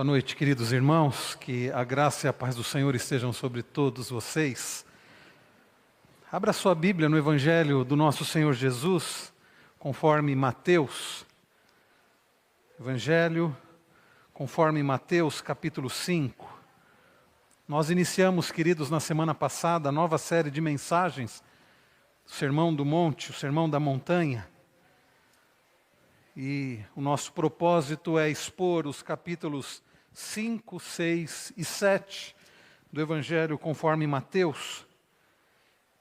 Boa noite, queridos irmãos, que a graça e a paz do Senhor estejam sobre todos vocês. Abra sua Bíblia no Evangelho do nosso Senhor Jesus, conforme Mateus. Evangelho conforme Mateus, capítulo 5. Nós iniciamos, queridos, na semana passada, a nova série de mensagens, o Sermão do Monte, o Sermão da Montanha. E o nosso propósito é expor os capítulos 5, 6 e 7 do Evangelho conforme Mateus.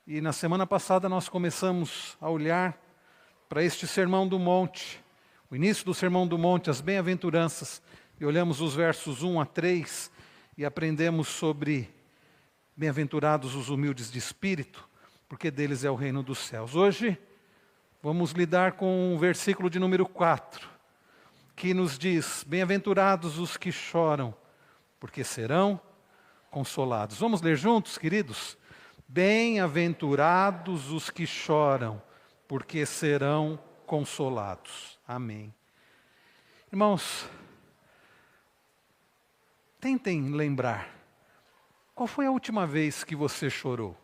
E na semana passada nós começamos a olhar para este Sermão do Monte, o início do Sermão do Monte, as bem-aventuranças, e olhamos os versos 1 a 3 e aprendemos sobre bem-aventurados os humildes de espírito, porque deles é o reino dos céus. Hoje vamos lidar com o versículo de número 4, que nos diz: bem-aventurados os que choram, porque serão consolados. Vamos ler juntos, queridos? Bem-aventurados os que choram, porque serão consolados. Amém. Irmãos, tentem lembrar, qual foi a última vez que você chorou?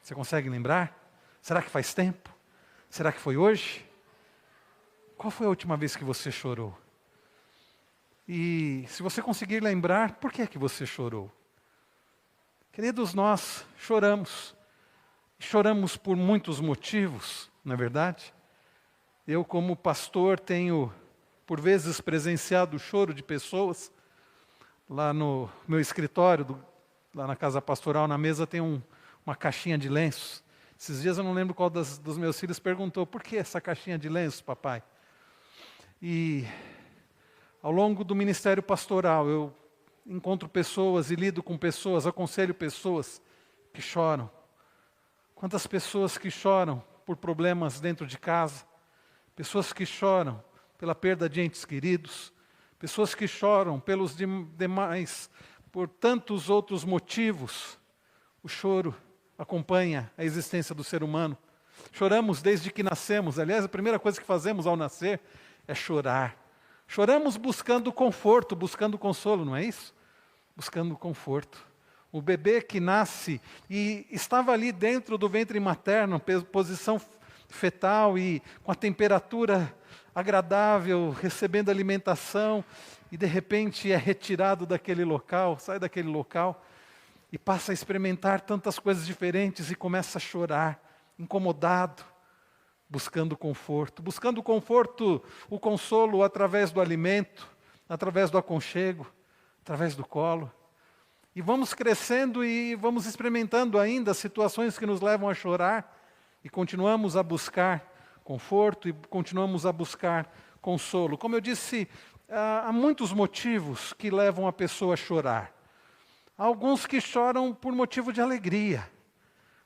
Você consegue lembrar? Será que faz tempo? Será que foi hoje? Qual foi a última vez que você chorou? E se você conseguir lembrar, por que é que você chorou? Queridos, nós choramos. Choramos por muitos motivos, não é verdade? Eu, como pastor, tenho, por vezes, presenciado o choro de pessoas. Lá no meu escritório, lá na casa pastoral, na mesa tem uma caixinha de lenços. Esses dias eu não lembro qual dos meus filhos perguntou: por que essa caixinha de lenços, papai? E ao longo do ministério pastoral eu encontro pessoas e lido com pessoas, aconselho pessoas que choram. Quantas pessoas que choram por problemas dentro de casa, pessoas que choram pela perda de entes queridos, pessoas que choram pelos demais, por tantos outros motivos. O choro acompanha a existência do ser humano. Choramos desde que nascemos. Aliás, a primeira coisa que fazemos ao nascer é chorar. Choramos buscando conforto, buscando consolo, não é isso? Buscando conforto. O bebê que nasce e estava ali dentro do ventre materno, posição fetal e com a temperatura agradável, recebendo alimentação, e de repente é retirado daquele local, sai daquele local e passa a experimentar tantas coisas diferentes e começa a chorar, incomodado, buscando conforto, o consolo através do alimento, através do aconchego, através do colo. E vamos crescendo e vamos experimentando ainda situações que nos levam a chorar e continuamos a buscar conforto e continuamos a buscar consolo. Como eu disse, há muitos motivos que levam a pessoa a chorar. Há alguns que choram por motivo de alegria.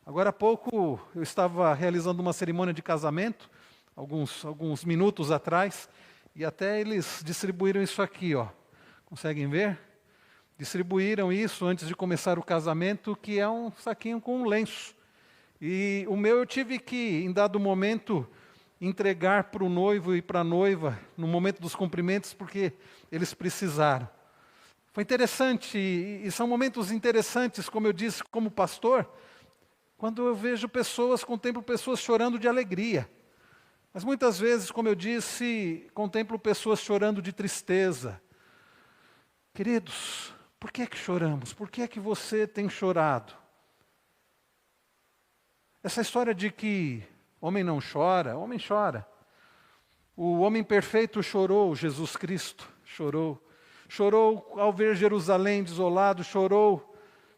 Agora há pouco eu estava realizando uma cerimônia de casamento, alguns minutos atrás, e até eles distribuíram isso aqui, ó. Conseguem ver? Distribuíram isso antes de começar o casamento, que é um saquinho com um lenço. E o meu eu tive que, em dado momento, entregar para o noivo e para a noiva, no momento dos cumprimentos, porque eles precisaram. Foi interessante, e são momentos interessantes, como eu disse, como pastor, quando eu vejo contemplo pessoas chorando de alegria. Mas muitas vezes, como eu disse, contemplo pessoas chorando de tristeza. Queridos, por que é que choramos? Por que é que você tem chorado? Essa história de que homem não chora, homem chora. O homem perfeito chorou, Jesus Cristo chorou. Chorou ao ver Jerusalém desolado, chorou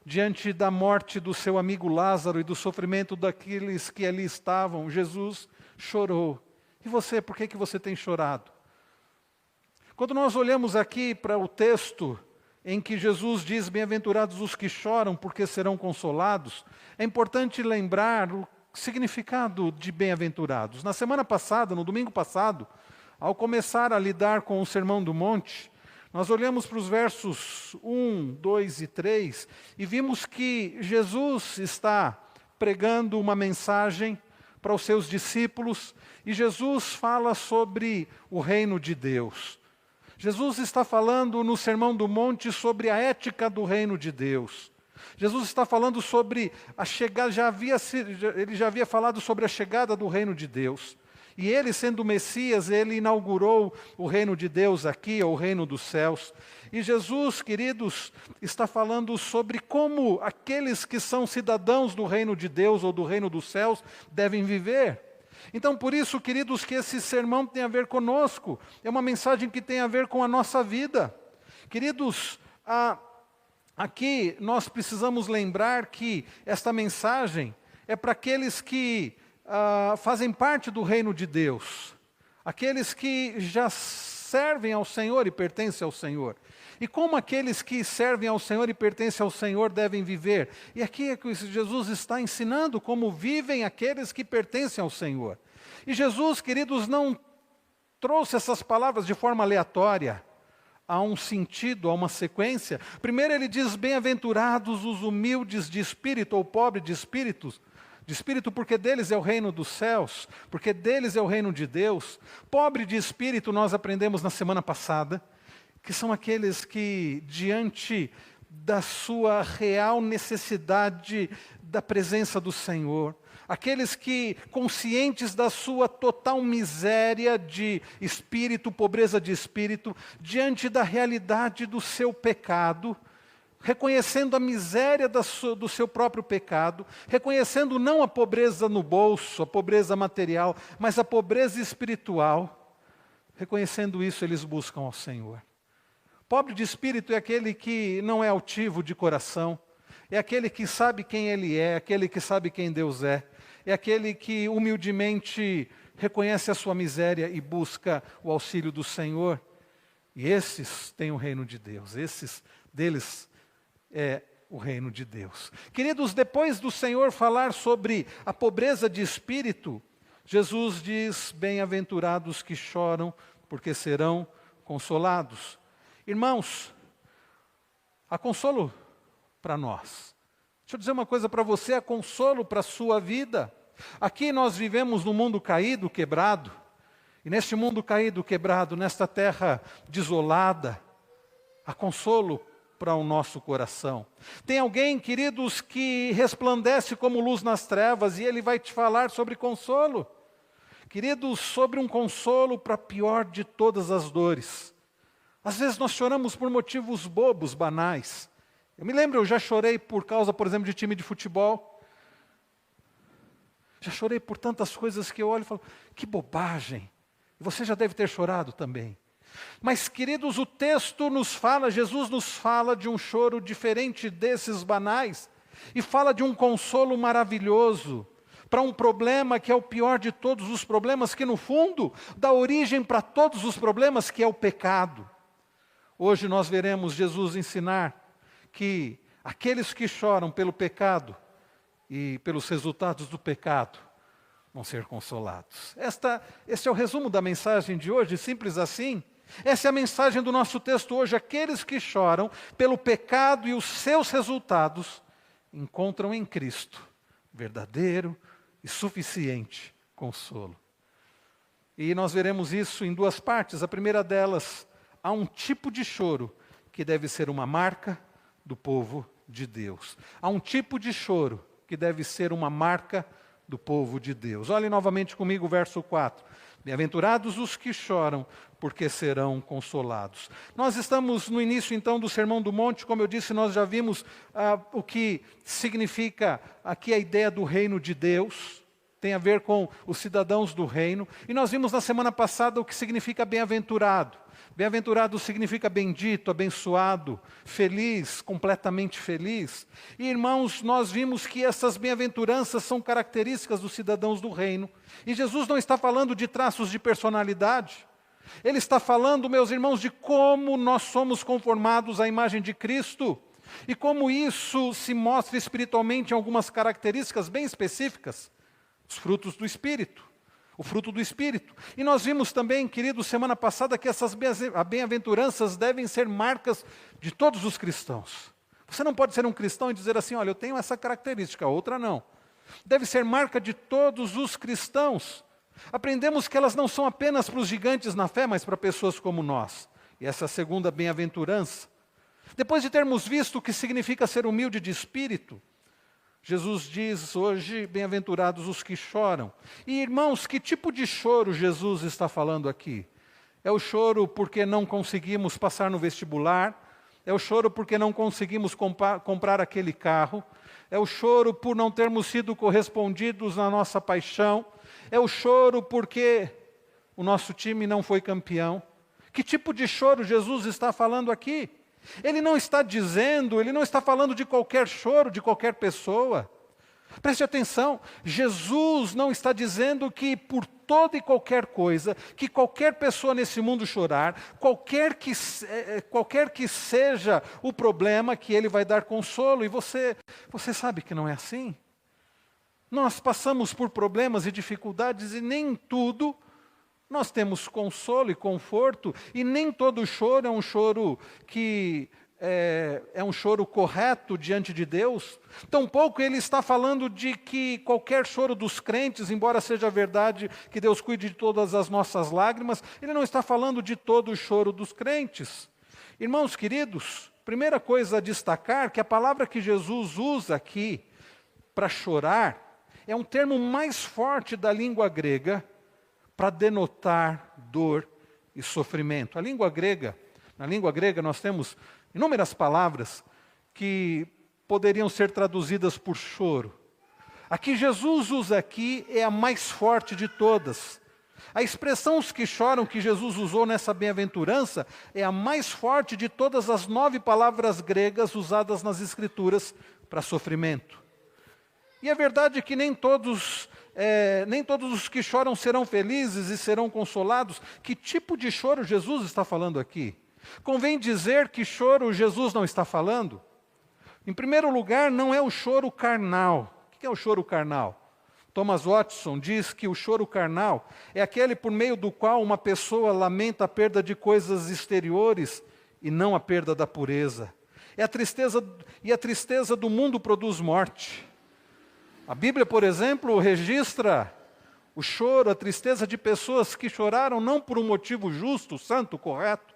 diante da morte do seu amigo Lázaro e do sofrimento daqueles que ali estavam. Jesus chorou. E você, por que você tem chorado? Quando nós olhamos aqui para o texto em que Jesus diz: bem-aventurados os que choram, porque serão consolados, é importante lembrar o significado de bem-aventurados. Na semana passada, no domingo passado, ao começar a lidar com o Sermão do Monte, nós olhamos para os versos 1, 2 e 3 e vimos que Jesus está pregando uma mensagem para os seus discípulos e Jesus fala sobre o reino de Deus. Jesus está falando no Sermão do Monte sobre a ética do reino de Deus. Jesus está falando sobre a chegada, ele já havia falado sobre a chegada do reino de Deus. E ele, sendo o Messias, ele inaugurou o reino de Deus aqui, o reino dos céus. E Jesus, queridos, está falando sobre como aqueles que são cidadãos do reino de Deus ou do reino dos céus devem viver. Então, por isso, queridos, que esse sermão tem a ver conosco. É uma mensagem que tem a ver com a nossa vida. Queridos, aqui nós precisamos lembrar que esta mensagem é para aqueles que fazem parte do reino de Deus. Aqueles que já servem ao Senhor e pertencem ao Senhor. E como aqueles que servem ao Senhor e pertencem ao Senhor devem viver? E aqui é que Jesus está ensinando como vivem aqueles que pertencem ao Senhor. E Jesus, queridos, não trouxe essas palavras de forma aleatória. Há um sentido, há uma sequência. Primeiro ele diz, bem-aventurados os humildes de espírito, ou pobres de espírito, porque deles é o reino dos céus, porque deles é o reino de Deus. Pobre de espírito, nós aprendemos na semana passada, que são aqueles que, diante da sua real necessidade da presença do Senhor, aqueles que, conscientes da sua total miséria de espírito, pobreza de espírito, diante da realidade do seu pecado, reconhecendo a miséria do seu próprio pecado, reconhecendo não a pobreza no bolso, a pobreza material, mas a pobreza espiritual, reconhecendo isso, eles buscam ao Senhor. Pobre de espírito é aquele que não é altivo de coração, é aquele que sabe quem ele é aquele que sabe quem Deus é aquele que humildemente reconhece a sua miséria e busca o auxílio do Senhor. E esses têm o reino de Deus, esses deles é o reino de Deus. Queridos, depois do Senhor falar sobre a pobreza de espírito, Jesus diz, bem-aventurados que choram, porque serão consolados. Irmãos, há consolo para nós. Deixa eu dizer uma coisa para você, há consolo para a sua vida. Aqui nós vivemos num mundo caído, quebrado, e neste mundo caído, quebrado, nesta terra desolada, há consolo para o nosso coração. Tem alguém, queridos, que resplandece como luz nas trevas, e ele vai te falar sobre consolo. Queridos, sobre um consolo para a pior de todas as dores. Às vezes nós choramos por motivos bobos, banais. Eu me lembro, eu já chorei por causa, por exemplo, de time de futebol. Já chorei por tantas coisas que eu olho e falo, que bobagem. E você já deve ter chorado também. Mas, queridos, o texto nos fala, Jesus nos fala de um choro diferente desses banais. E fala de um consolo maravilhoso para um problema que é o pior de todos os problemas, que no fundo dá origem para todos os problemas, que é o pecado. Hoje nós veremos Jesus ensinar que aqueles que choram pelo pecado e pelos resultados do pecado vão ser consolados. Este é o resumo da mensagem de hoje, simples assim. Essa é a mensagem do nosso texto hoje. Aqueles que choram pelo pecado e os seus resultados encontram em Cristo verdadeiro e suficiente consolo. E nós veremos isso em duas partes. A primeira delas, há um tipo de choro que deve ser uma marca do povo de Deus. Há um tipo de choro que deve ser uma marca do povo de Deus. Olhem novamente comigo o verso 4. Bem-aventurados os que choram, porque serão consolados. Nós estamos no início então do Sermão do Monte, como eu disse, nós já vimos o que significa aqui a ideia do reino de Deus, tem a ver com os cidadãos do reino, e nós vimos na semana passada o que significa bem-aventurado. Bem-aventurado significa bendito, abençoado, feliz, completamente feliz. E irmãos, nós vimos que essas bem-aventuranças são características dos cidadãos do reino. E Jesus não está falando de traços de personalidade. Ele está falando, meus irmãos, de como nós somos conformados à imagem de Cristo. E como isso se mostra espiritualmente em algumas características bem específicas. Os frutos do Espírito. O fruto do Espírito. E nós vimos também, queridos, semana passada, que essas bem-aventuranças devem ser marcas de todos os cristãos. Você não pode ser um cristão e dizer assim, olha, eu tenho essa característica, a outra não. Deve ser marca de todos os cristãos. Aprendemos que elas não são apenas para os gigantes na fé, mas para pessoas como nós. E essa segunda bem-aventurança. Depois de termos visto o que significa ser humilde de espírito, Jesus diz hoje, bem-aventurados os que choram. E irmãos, que tipo de choro Jesus está falando aqui? É o choro porque não conseguimos passar no vestibular? É o choro porque não conseguimos comprar aquele carro? É o choro por não termos sido correspondidos na nossa paixão? É o choro porque o nosso time não foi campeão? Que tipo de choro Jesus está falando aqui? Ele não está falando de qualquer choro, de qualquer pessoa. Preste atenção, Jesus não está dizendo que por toda e qualquer coisa, que qualquer pessoa nesse mundo chorar, qualquer que seja o problema, que Ele vai dar consolo. E você sabe que não é assim? Nós passamos por problemas e dificuldades e nem tudo nós temos consolo e conforto, e nem todo choro é um choro que é um choro correto diante de Deus. Tampouco ele está falando de que qualquer choro dos crentes, embora seja verdade que Deus cuide de todas as nossas lágrimas, ele não está falando de todo o choro dos crentes. Irmãos queridos, primeira coisa a destacar, que a palavra que Jesus usa aqui para chorar é um termo mais forte da língua grega, para denotar dor e sofrimento. Na língua grega nós temos inúmeras palavras que poderiam ser traduzidas por choro. A que Jesus usa aqui é a mais forte de todas. A expressão os que choram que Jesus usou nessa bem-aventurança é a mais forte de todas as 9 palavras gregas usadas nas Escrituras para sofrimento. E é verdade que nem todos os que choram serão felizes e serão consolados. Que tipo de choro Jesus está falando aqui? Convém dizer que choro Jesus não está falando. Em primeiro lugar, não é o choro carnal. O que é o choro carnal? Thomas Watson diz que o choro carnal é aquele por meio do qual uma pessoa lamenta a perda de coisas exteriores e não a perda da pureza. A tristeza do mundo produz morte. A Bíblia, por exemplo, registra o choro, a tristeza de pessoas que choraram não por um motivo justo, santo, correto.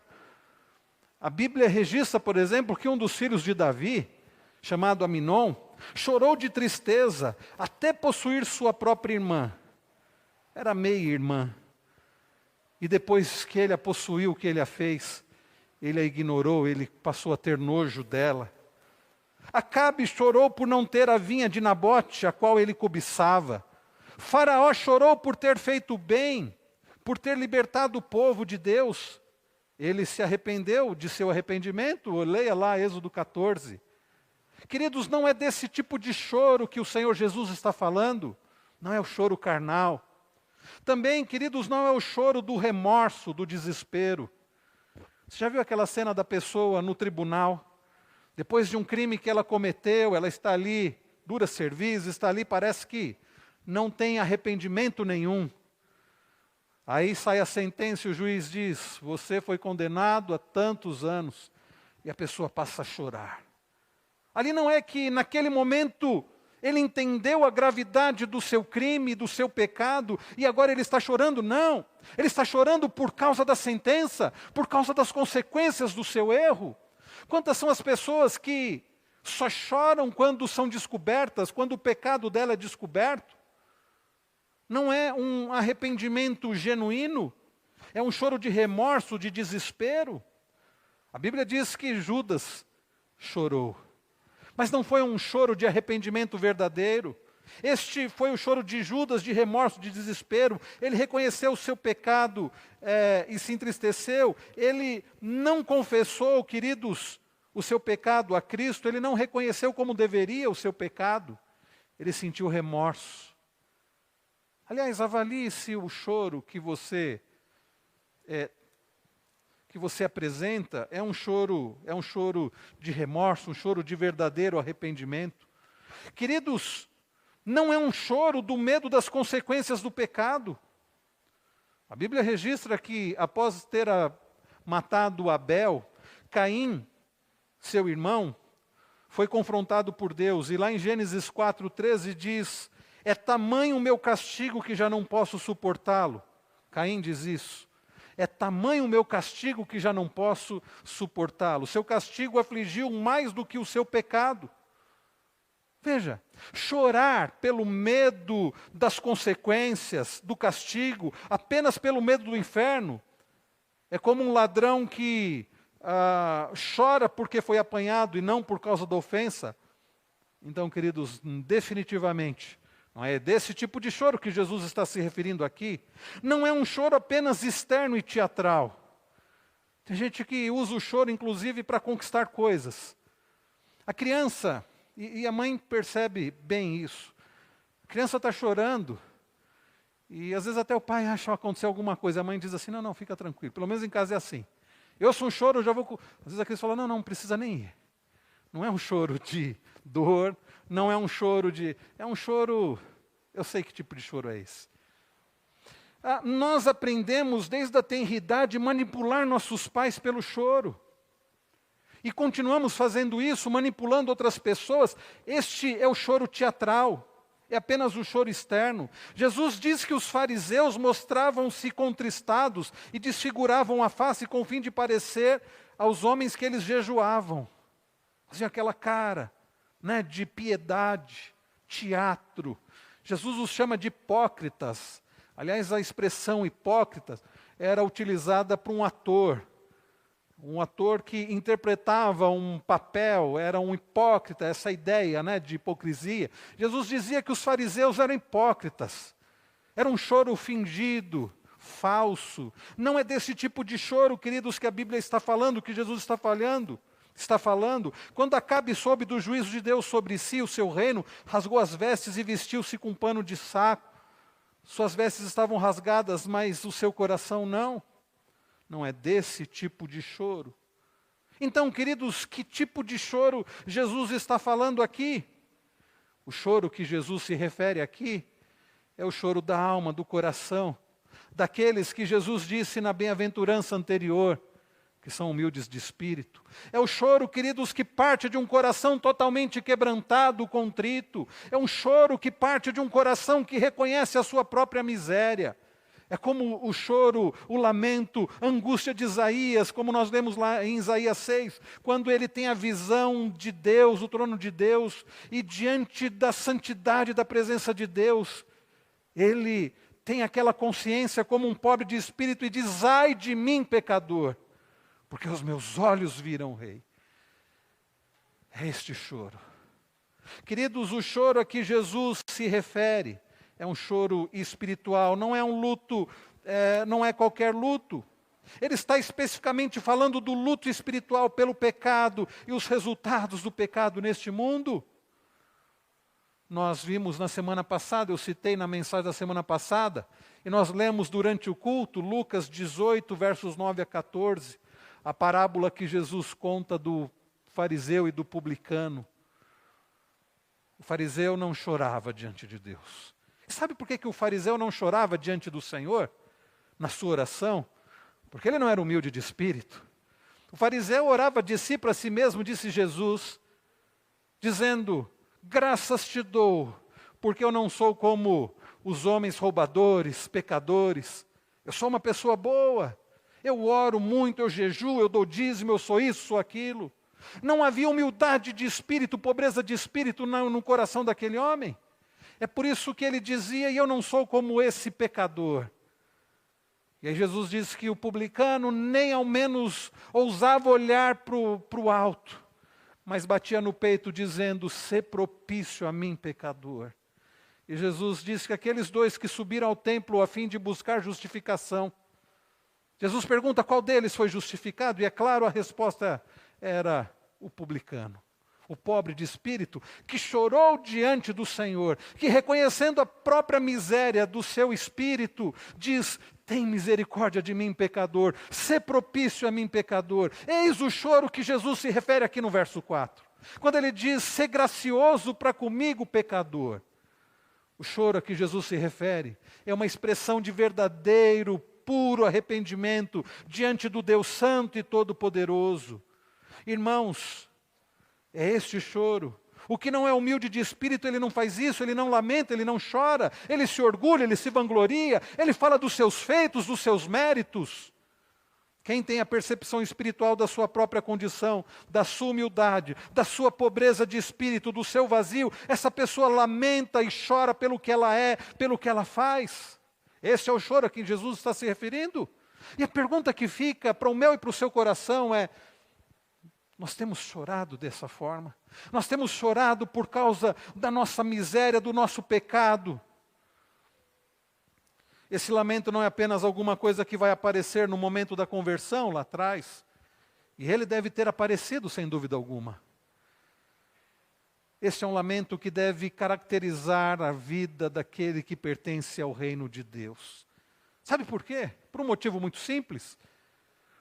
A Bíblia registra, por exemplo, que um dos filhos de Davi, chamado Aminon, chorou de tristeza até possuir sua própria irmã. Era meia-irmã. E depois que ele a possuiu, que ele a fez, ele a ignorou, ele passou a ter nojo dela. Acabe chorou por não ter a vinha de Nabote, a qual ele cobiçava. Faraó chorou por ter feito bem, por ter libertado o povo de Deus. Ele se arrependeu de seu arrependimento, leia lá Êxodo 14. Queridos, não é desse tipo de choro que o Senhor Jesus está falando, não é o choro carnal. Também, queridos, não é o choro do remorso, do desespero. Você já viu aquela cena da pessoa no tribunal? Depois de um crime que ela cometeu, ela está ali, dura serviço, está ali, parece que não tem arrependimento nenhum. Aí sai a sentença e o juiz diz, você foi condenado a tantos anos. E a pessoa passa a chorar. Ali não é que naquele momento ele entendeu a gravidade do seu crime, do seu pecado, e agora ele está chorando. Não, ele está chorando por causa da sentença, por causa das consequências do seu erro. Quantas são as pessoas que só choram quando são descobertas, quando o pecado dela é descoberto? Não é um arrependimento genuíno, é um choro de remorso, de desespero. A Bíblia diz que Judas chorou, mas não foi um choro de arrependimento verdadeiro. Este foi o choro de Judas, de remorso, de desespero. Ele reconheceu o seu pecado e se entristeceu. Ele não confessou, queridos, o seu pecado a Cristo. Ele não reconheceu como deveria o seu pecado. Ele sentiu remorso. Aliás, avalie se o choro que você apresenta é um choro de remorso, um choro de verdadeiro arrependimento. Queridos, não é um choro do medo das consequências do pecado. A Bíblia registra que, após ter matado Abel, Caim, seu irmão, foi confrontado por Deus. E lá em Gênesis 4:13 diz, é tamanho o meu castigo que já não posso suportá-lo. Caim diz isso. É tamanho o meu castigo que já não posso suportá-lo. Seu castigo afligiu mais do que o seu pecado. Veja, chorar pelo medo das consequências, do castigo, apenas pelo medo do inferno, é como um ladrão que chora porque foi apanhado e não por causa da ofensa. Então, queridos, definitivamente, não é desse tipo de choro que Jesus está se referindo aqui. Não é um choro apenas externo e teatral. Tem gente que usa o choro, inclusive, para conquistar coisas. A criança, e a mãe percebe bem isso, a criança está chorando, e às vezes até o pai acha que aconteceu alguma coisa. A mãe diz assim, não, fica tranquilo. Pelo menos em casa é assim. Eu sou um choro, eu já vou... Às vezes a criança fala, não precisa nem ir. Não é um choro de dor, não é um choro de... É um choro... Eu sei que tipo de choro é esse. Nós aprendemos desde a tenridade manipular nossos pais pelo choro. E continuamos fazendo isso, manipulando outras pessoas. Este é o choro teatral. É apenas o choro externo. Jesus diz que os fariseus mostravam-se contristados e desfiguravam a face com o fim de parecer aos homens que eles jejuavam. Faziam aquela cara, né, de piedade, teatro. Jesus os chama de hipócritas. Aliás, a expressão hipócritas era utilizada para um ator que interpretava um papel, era um hipócrita, essa ideia, né, de hipocrisia. Jesus dizia que os fariseus eram hipócritas. Era um choro fingido, falso. Não é desse tipo de choro, queridos, que a Bíblia está falando, que Jesus está falando. Quando Acabe soube do juízo de Deus sobre si, o seu reino, rasgou as vestes e vestiu-se com um pano de saco. Suas vestes estavam rasgadas, mas o seu coração não. Não é desse tipo de choro. Então, queridos, que tipo de choro Jesus está falando aqui? O choro que Jesus se refere aqui é o choro da alma, do coração, daqueles que Jesus disse na bem-aventurança anterior, que são humildes de espírito. É o choro, queridos, que parte de um coração totalmente quebrantado, contrito. É um choro que parte de um coração que reconhece a sua própria miséria. É como o choro, o lamento, a angústia de Isaías, como nós lemos lá em Isaías 6, quando ele tem a visão de Deus, o trono de Deus, e diante da santidade da presença de Deus, ele tem aquela consciência como um pobre de espírito e diz, ai de mim, pecador, porque os meus olhos viram o Rei. É este choro. Queridos, o choro a que Jesus se refere é um choro espiritual, não é um luto, não é qualquer luto. Ele está especificamente falando do luto espiritual pelo pecado e os resultados do pecado neste mundo. Nós vimos na semana passada, eu citei na mensagem da semana passada, e nós lemos durante o culto, Lucas 18, versos 9 a 14, a parábola que Jesus conta do fariseu e do publicano. O fariseu não chorava diante de Deus. E sabe por que o fariseu não chorava diante do Senhor, na sua oração? Porque ele não era humilde de espírito. O fariseu orava de si para si mesmo, disse Jesus, dizendo, graças te dou, porque eu não sou como os homens roubadores, pecadores. Eu sou uma pessoa boa, eu oro muito, eu jejuo, eu dou dízimo, eu sou isso, sou aquilo. Não havia humildade de espírito, pobreza de espírito no coração daquele homem. É por isso que ele dizia, e eu não sou como esse pecador. E aí Jesus disse que o publicano nem ao menos ousava olhar para o alto, mas batia no peito dizendo, sê propício a mim, pecador. E Jesus disse que aqueles dois que subiram ao templo a fim de buscar justificação, Jesus pergunta qual deles foi justificado, e é claro, a resposta era o publicano. O pobre de espírito, que chorou diante do Senhor, que reconhecendo a própria miséria do seu espírito, diz, tem misericórdia de mim, pecador, sê propício a mim, pecador. Eis o choro que Jesus se refere aqui no verso 4. Quando ele diz, sê gracioso para comigo, pecador. O choro a que Jesus se refere é uma expressão de verdadeiro, puro arrependimento diante do Deus Santo e Todo-Poderoso. Irmãos, é este choro. O que não é humilde de espírito, ele não faz isso, ele não lamenta, ele não chora, ele se orgulha, ele se vangloria, ele fala dos seus feitos, dos seus méritos. Quem tem a percepção espiritual da sua própria condição, da sua humildade, da sua pobreza de espírito, do seu vazio, essa pessoa lamenta e chora pelo que ela é, pelo que ela faz. Esse é o choro a que Jesus está se referindo. E a pergunta que fica para o meu e para o seu coração é: nós temos chorado dessa forma? Nós temos chorado por causa da nossa miséria, do nosso pecado? Esse lamento não é apenas alguma coisa que vai aparecer no momento da conversão lá atrás. E ele deve ter aparecido, sem dúvida alguma. Esse é um lamento que deve caracterizar a vida daquele que pertence ao reino de Deus. Sabe por quê? Por um motivo muito simples.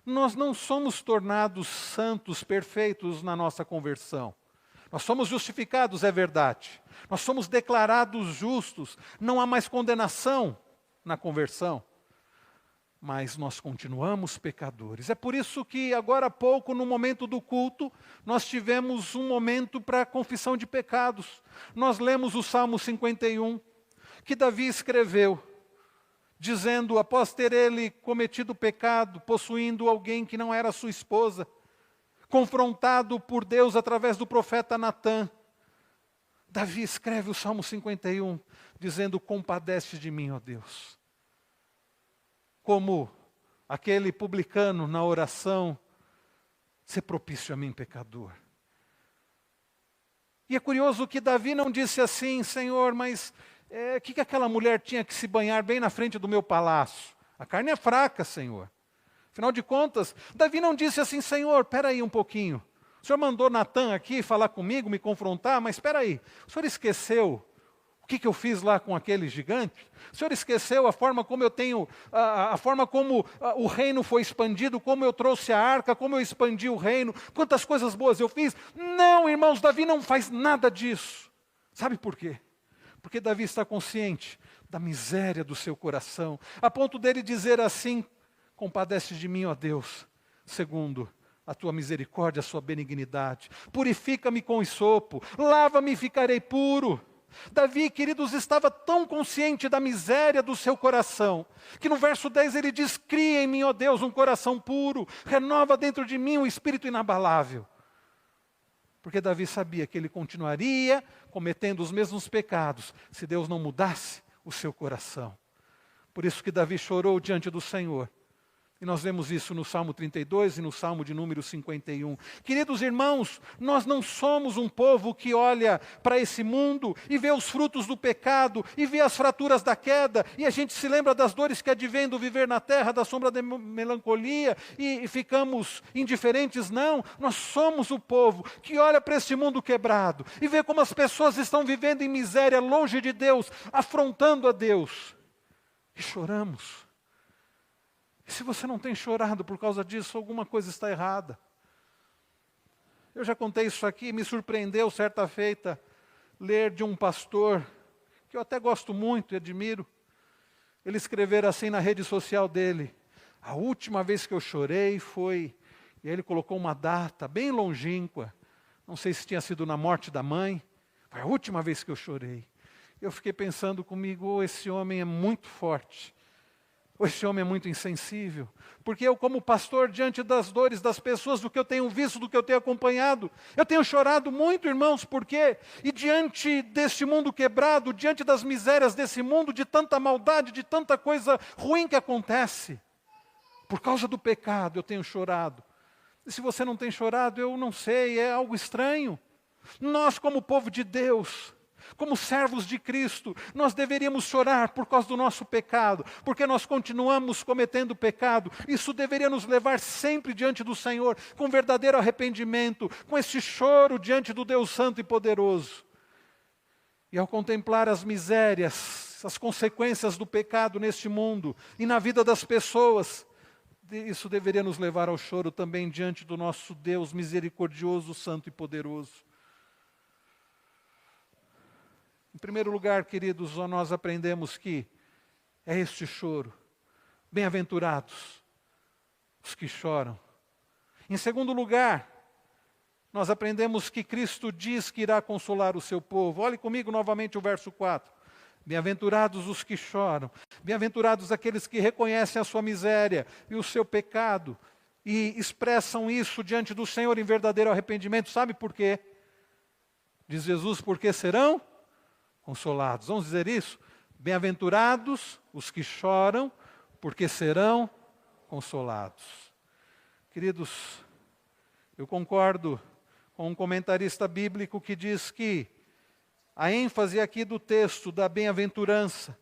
Nós não somos tornados santos, perfeitos na nossa conversão. Nós somos justificados, é verdade. Nós somos declarados justos. Não há mais condenação na conversão. Mas nós continuamos pecadores. É por isso que agora há pouco, no momento do culto, nós tivemos um momento para a confissão de pecados. Nós lemos o Salmo 51, que Davi escreveu, dizendo, após ter ele cometido pecado, possuindo alguém que não era sua esposa, confrontado por Deus através do profeta Natã, Davi escreve o Salmo 51, dizendo, compadece de mim, ó Deus. Como aquele publicano na oração, ser propício a mim, pecador. E é curioso que Davi não disse assim, Senhor, mas que aquela mulher tinha que se banhar bem na frente do meu palácio? A carne é fraca, Senhor. Afinal de contas, Davi não disse assim, Senhor, espera aí um pouquinho. O Senhor mandou Natã aqui falar comigo, me confrontar, mas espera aí. O Senhor esqueceu o que eu fiz lá com aquele gigante? O Senhor esqueceu a forma como eu tenho, a forma como o reino foi expandido, como eu trouxe a arca, como eu expandi o reino, quantas coisas boas eu fiz? Não, irmãos, Davi não faz nada disso. Sabe por quê? Porque Davi está consciente da miséria do seu coração, a ponto dele dizer assim, compadece de mim, ó Deus, segundo a tua misericórdia, a sua benignidade, purifica-me com hisopo, lava-me e ficarei puro. Davi, queridos, estava tão consciente da miséria do seu coração, que no verso 10 ele diz, cria em mim, ó Deus, um coração puro, renova dentro de mim um espírito inabalável. Porque Davi sabia que ele continuaria cometendo os mesmos pecados, se Deus não mudasse o seu coração. Por isso que Davi chorou diante do Senhor. E nós vemos isso no Salmo 32 e no Salmo de número 51. Queridos irmãos, nós não somos um povo que olha para esse mundo e vê os frutos do pecado, e vê as fraturas da queda, e a gente se lembra das dores que advêm do viver na terra, da sombra da melancolia, e ficamos indiferentes. Não, nós somos o povo que olha para esse mundo quebrado, e vê como as pessoas estão vivendo em miséria, longe de Deus, afrontando a Deus, e choramos. E se você não tem chorado por causa disso, alguma coisa está errada. Eu já contei isso aqui, me surpreendeu certa feita ler de um pastor, que eu até gosto muito e admiro, ele escrever assim na rede social dele, a última vez que eu chorei foi, e aí ele colocou uma data bem longínqua, não sei se tinha sido na morte da mãe, foi a última vez que eu chorei. Eu fiquei pensando comigo, esse homem é muito forte. Esse homem é muito insensível, porque eu, como pastor, diante das dores das pessoas, do que eu tenho visto, do que eu tenho acompanhado, eu tenho chorado muito, irmãos, por quê? E diante deste mundo quebrado, diante das misérias desse mundo, de tanta maldade, de tanta coisa ruim que acontece, por causa do pecado, eu tenho chorado. E se você não tem chorado, eu não sei, é algo estranho. Nós, como povo de Deus, como servos de Cristo, nós deveríamos chorar por causa do nosso pecado, porque nós continuamos cometendo pecado. Isso deveria nos levar sempre diante do Senhor, com verdadeiro arrependimento, com esse choro diante do Deus Santo e Poderoso. E ao contemplar as misérias, as consequências do pecado neste mundo e na vida das pessoas, isso deveria nos levar ao choro também diante do nosso Deus misericordioso, santo e poderoso. Em primeiro lugar, queridos, nós aprendemos que é este choro. Bem-aventurados os que choram. Em segundo lugar, nós aprendemos que Cristo diz que irá consolar o seu povo. Olhe comigo novamente o verso 4. Bem-aventurados os que choram. Bem-aventurados aqueles que reconhecem a sua miséria e o seu pecado e expressam isso diante do Senhor em verdadeiro arrependimento. Sabe por quê? Diz Jesus, porque serão consolados. Vamos dizer isso? Bem-aventurados os que choram, porque serão consolados. Queridos, eu concordo com um comentarista bíblico que diz que a ênfase aqui do texto da bem-aventurança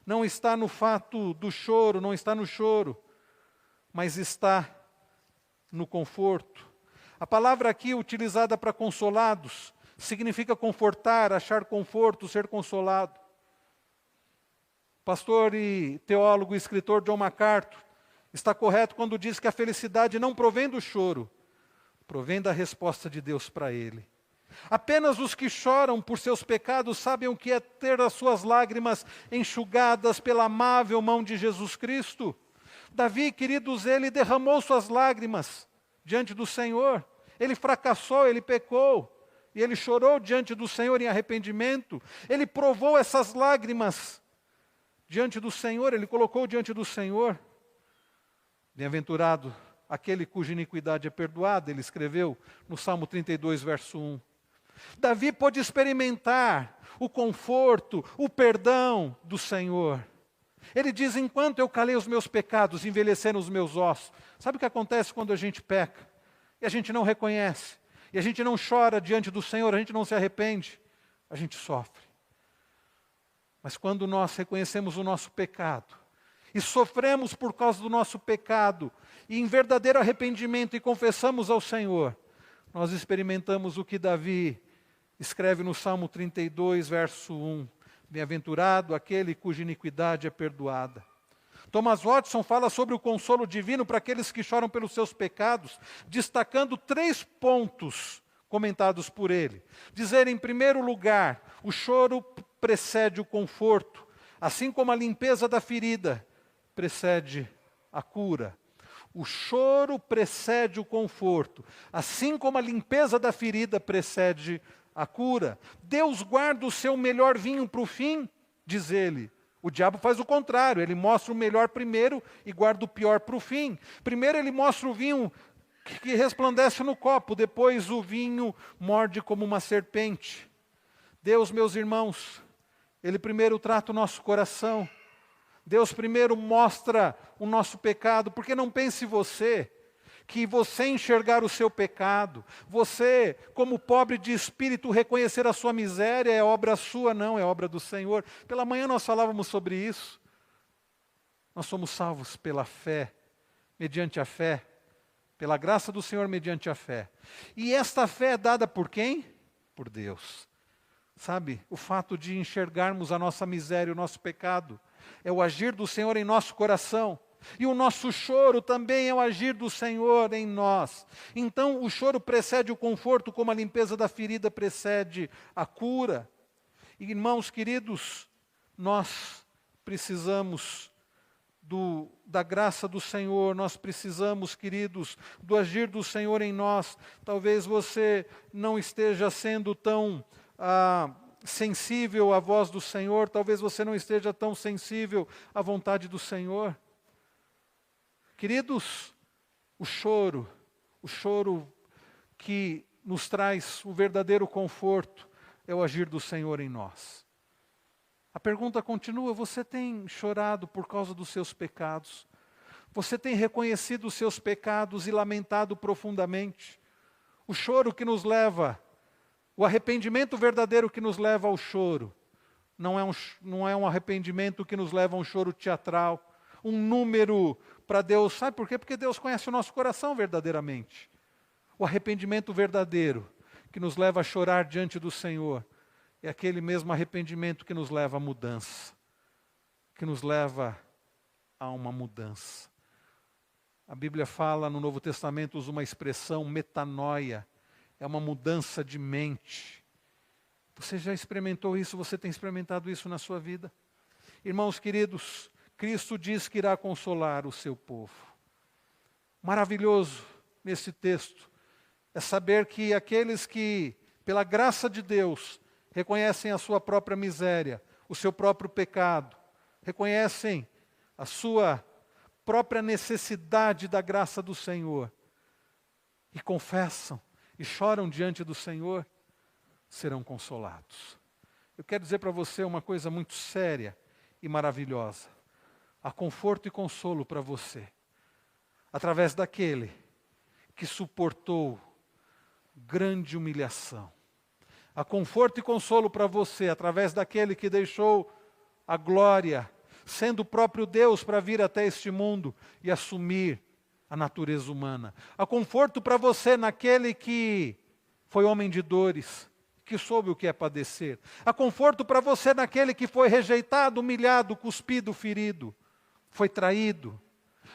não está no fato do choro, não está no choro, mas está no conforto. A palavra aqui utilizada para consolados significa confortar, achar conforto, ser consolado. Pastor e teólogo e escritor John MacArthur está correto quando diz que a felicidade não provém do choro, provém da resposta de Deus para ele. Apenas os que choram por seus pecados sabem o que é ter as suas lágrimas enxugadas pela amável mão de Jesus Cristo. Davi, queridos, ele derramou suas lágrimas diante do Senhor. Ele fracassou, ele pecou, e ele chorou diante do Senhor em arrependimento. Ele provou essas lágrimas diante do Senhor, ele colocou diante do Senhor. Bem-aventurado aquele cuja iniquidade é perdoada, ele escreveu no Salmo 32, verso 1. Davi pôde experimentar o conforto, o perdão do Senhor. Ele diz, enquanto eu calei os meus pecados, envelheceram os meus ossos. Sabe o que acontece quando a gente peca? E a gente não reconhece, e a gente não chora diante do Senhor, a gente não se arrepende, a gente sofre. Mas quando nós reconhecemos o nosso pecado, e sofremos por causa do nosso pecado, e em verdadeiro arrependimento, e confessamos ao Senhor, nós experimentamos o que Davi escreve no Salmo 32, verso 1. Bem-aventurado aquele cuja iniquidade é perdoada. Thomas Watson fala sobre o consolo divino para aqueles que choram pelos seus pecados, destacando 3 pontos comentados por ele. Dizer, em primeiro lugar, o choro precede o conforto, assim como a limpeza da ferida precede a cura. O choro precede o conforto, assim como a limpeza da ferida precede a cura. Deus guarda o seu melhor vinho para o fim, diz ele. O diabo faz o contrário, ele mostra o melhor primeiro e guarda o pior para o fim. Primeiro ele mostra o vinho que resplandece no copo, depois o vinho morde como uma serpente. Deus, meus irmãos, ele primeiro trata o nosso coração. Deus primeiro mostra o nosso pecado, porque não pense você que você enxergar o seu pecado, você, como pobre de espírito, reconhecer a sua miséria é obra sua, não, é obra do Senhor. Pela manhã nós falávamos sobre isso. Nós somos salvos pela fé, mediante a fé, pela graça do Senhor mediante a fé. E esta fé é dada por quem? Por Deus. Sabe, o fato de enxergarmos a nossa miséria, o nosso pecado, é o agir do Senhor em nosso coração. E o nosso choro também é o agir do Senhor em nós. Então, o choro precede o conforto, como a limpeza da ferida precede a cura. E, irmãos queridos, nós precisamos da graça do Senhor, nós precisamos, queridos, do agir do Senhor em nós. Talvez você não esteja sendo tão sensível à voz do Senhor, talvez você não esteja tão sensível à vontade do Senhor. Queridos, o choro que nos traz o verdadeiro conforto é o agir do Senhor em nós. A pergunta continua, você tem chorado por causa dos seus pecados? Você tem reconhecido os seus pecados e lamentado profundamente? O choro que nos leva, o arrependimento verdadeiro que nos leva ao choro, não é um arrependimento que nos leva a um choro teatral, um número para Deus. Sabe por quê? Porque Deus conhece o nosso coração verdadeiramente. O arrependimento verdadeiro que nos leva a chorar diante do Senhor é aquele mesmo arrependimento que nos leva à mudança, que nos leva a uma mudança. A Bíblia fala no Novo Testamento, usa uma expressão metanoia, é uma mudança de mente. Você já experimentou isso? Você tem experimentado isso na sua vida? Irmãos queridos, Cristo diz que irá consolar o seu povo. Maravilhoso nesse texto é saber que aqueles que, pela graça de Deus, reconhecem a sua própria miséria, o seu próprio pecado, reconhecem a sua própria necessidade da graça do Senhor e confessam e choram diante do Senhor, serão consolados. Eu quero dizer para você uma coisa muito séria e maravilhosa. Há conforto e consolo para você, através daquele que suportou grande humilhação. Há conforto e consolo para você, através daquele que deixou a glória, sendo o próprio Deus, para vir até este mundo e assumir a natureza humana. Há conforto para você naquele que foi homem de dores, que soube o que é padecer. Há conforto para você naquele que foi rejeitado, humilhado, cuspido, ferido, foi traído.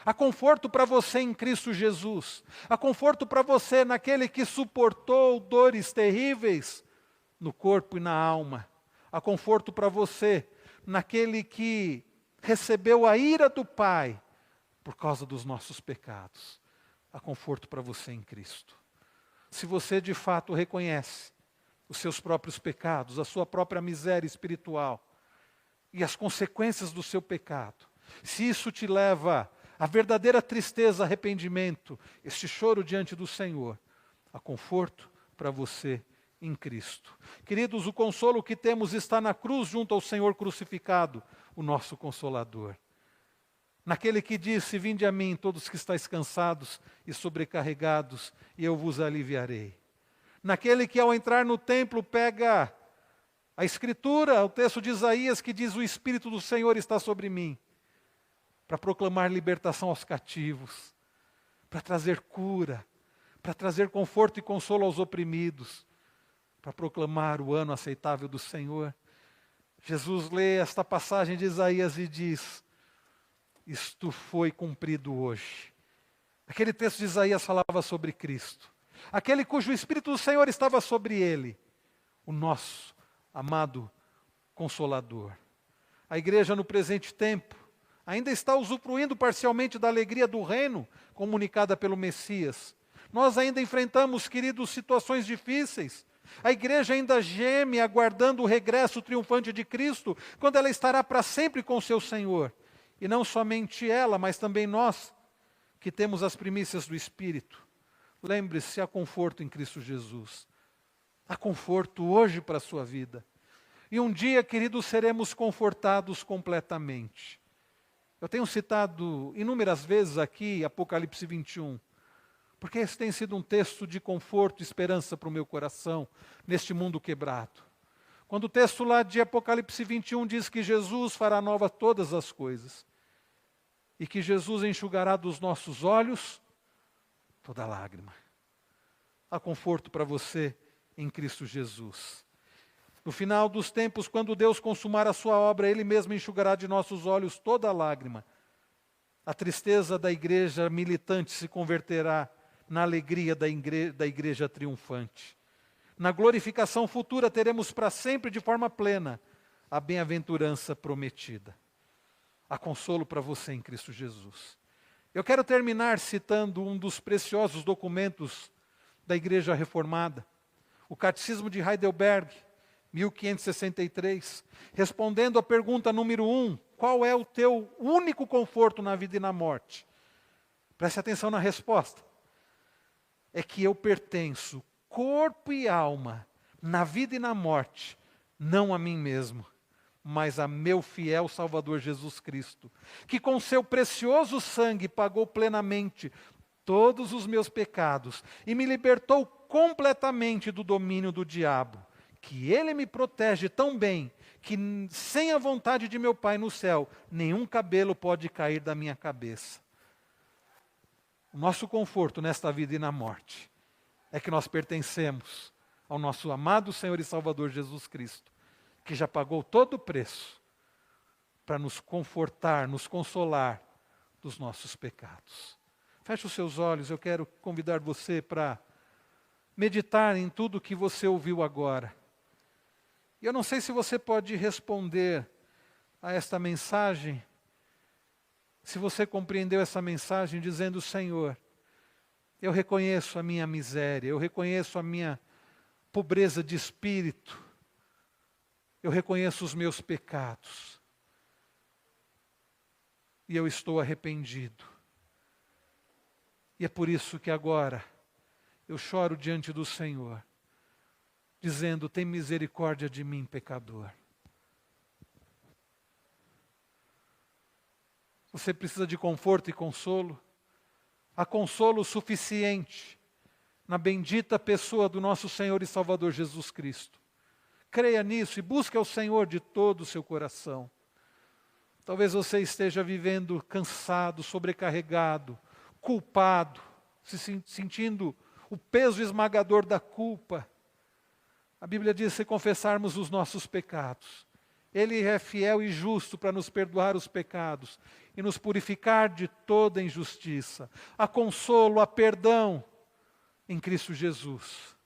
Há conforto para você em Cristo Jesus. Há conforto para você naquele que suportou dores terríveis no corpo e na alma. Há conforto para você naquele que recebeu a ira do Pai por causa dos nossos pecados. Há conforto para você em Cristo. Se você de fato reconhece os seus próprios pecados, a sua própria miséria espiritual e as consequências do seu pecado, se isso te leva à verdadeira tristeza, arrependimento, este choro diante do Senhor, há conforto para você em Cristo. Queridos, o consolo que temos está na cruz junto ao Senhor crucificado, o nosso Consolador. Naquele que disse: vinde a mim todos que estáis cansados e sobrecarregados, e eu vos aliviarei. Naquele que ao entrar no templo pega a Escritura, o texto de Isaías que diz: o Espírito do Senhor está sobre mim, para proclamar libertação aos cativos, para trazer cura, para trazer conforto e consolo aos oprimidos, para proclamar o ano aceitável do Senhor. Jesus lê esta passagem de Isaías e diz: isto foi cumprido hoje. Aquele texto de Isaías falava sobre Cristo, aquele cujo Espírito do Senhor estava sobre ele, o nosso amado Consolador. A igreja no presente tempo ainda está usufruindo parcialmente da alegria do reino comunicada pelo Messias. Nós ainda enfrentamos, queridos, situações difíceis. A igreja ainda geme aguardando o regresso triunfante de Cristo, quando ela estará para sempre com o seu Senhor. E não somente ela, mas também nós, que temos as primícias do Espírito. Lembre-se, há conforto em Cristo Jesus. Há conforto hoje para a sua vida. E um dia, queridos, seremos confortados completamente. Eu tenho citado inúmeras vezes aqui Apocalipse 21, porque esse tem sido um texto de conforto e esperança para o meu coração, neste mundo quebrado. Quando o texto lá de Apocalipse 21 diz que Jesus fará nova todas as coisas, e que Jesus enxugará dos nossos olhos toda lágrima. Há conforto para você em Cristo Jesus. No final dos tempos, quando Deus consumar a sua obra, Ele mesmo enxugará de nossos olhos toda lágrima. A tristeza da igreja militante se converterá na alegria da igreja triunfante. Na glorificação futura teremos para sempre, de forma plena, a bem-aventurança prometida. Há consolo para você em Cristo Jesus. Eu quero terminar citando um dos preciosos documentos da Igreja Reformada, o Catecismo de Heidelberg, 1563, respondendo à pergunta número 1, qual é o teu único conforto na vida e na morte? Preste atenção na resposta. É que eu pertenço, corpo e alma, na vida e na morte, não a mim mesmo, mas a meu fiel Salvador Jesus Cristo, que com seu precioso sangue pagou plenamente todos os meus pecados e me libertou completamente do domínio do diabo, que Ele me protege tão bem, que sem a vontade de meu Pai no céu, nenhum cabelo pode cair da minha cabeça. O nosso conforto nesta vida e na morte é que nós pertencemos ao nosso amado Senhor e Salvador Jesus Cristo, que já pagou todo o preço para nos confortar, nos consolar dos nossos pecados. Feche os seus olhos, eu quero convidar você para meditar em tudo que você ouviu agora. E eu não sei se você pode responder a esta mensagem, se você compreendeu essa mensagem dizendo: Senhor, eu reconheço a minha miséria, eu reconheço a minha pobreza de espírito, eu reconheço os meus pecados. e eu estou arrependido. E é por isso que agora eu choro diante do Senhor, dizendo: tem misericórdia de mim, pecador. Você precisa de conforto e consolo? Há consolo suficiente na bendita pessoa do nosso Senhor e Salvador Jesus Cristo. Creia nisso e busque ao Senhor de todo o seu coração. Talvez você esteja vivendo cansado, sobrecarregado, culpado, sentindo o peso esmagador da culpa. A Bíblia diz: se confessarmos os nossos pecados, Ele é fiel e justo para nos perdoar os pecados e nos purificar de toda injustiça. Há consolo, há perdão em Cristo Jesus.